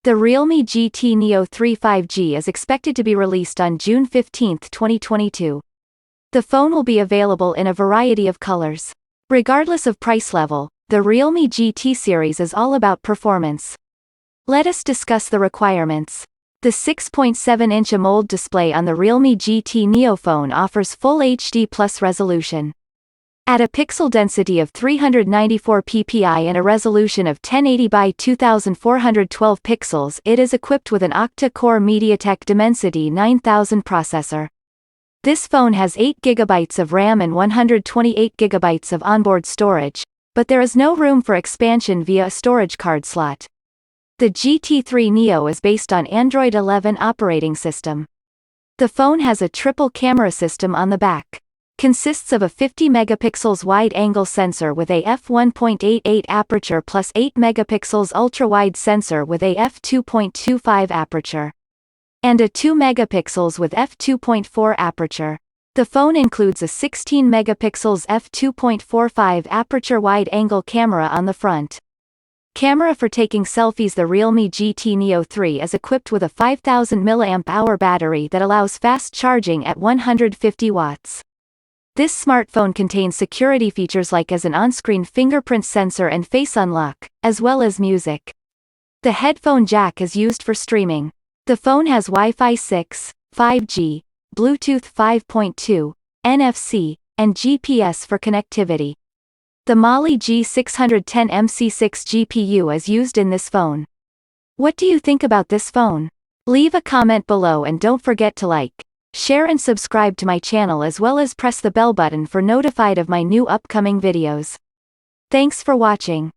The Realme GT Neo 3 5G is expected to be released on June 15, 2022. The phone will be available in a variety of colors. Regardless of price level, the Realme GT series is all about performance. Let us discuss the requirements. The 6.7-inch AMOLED display on the Realme GT Neo phone offers Full HD Plus resolution. At a pixel density of 394 ppi and a resolution of 1080 by 2412 pixels, it is equipped with an octa-core MediaTek Dimensity 9000 processor. This phone has 8 GB of RAM and 128 GB of onboard storage, but there is no room for expansion via a storage card slot. The GT3 Neo is based on Android 11 operating system. The phone has a triple camera system on the back. Consists of a 50 megapixels wide angle sensor with a f1.88 aperture plus 8 megapixels ultra-wide sensor with a f2.25 aperture. And a 2 megapixels with f2.4 aperture. The phone includes a 16 megapixels f2.45 aperture wide angle camera on the front. Camera for taking selfies. The Realme GT Neo 3 is equipped with a 5000 mAh battery that allows fast charging at 150 watts. This smartphone contains security features like as an on-screen fingerprint sensor and face unlock, as well as music. The headphone jack is used for streaming. The phone has Wi-Fi 6, 5G, Bluetooth 5.2, NFC, and GPS for connectivity. The Mali G610 MC6 GPU is used in this phone. What do you think about this phone? Leave a comment below and don't forget to like, share and subscribe to my channel as well as press the bell button for notified of my new upcoming videos. Thanks for watching.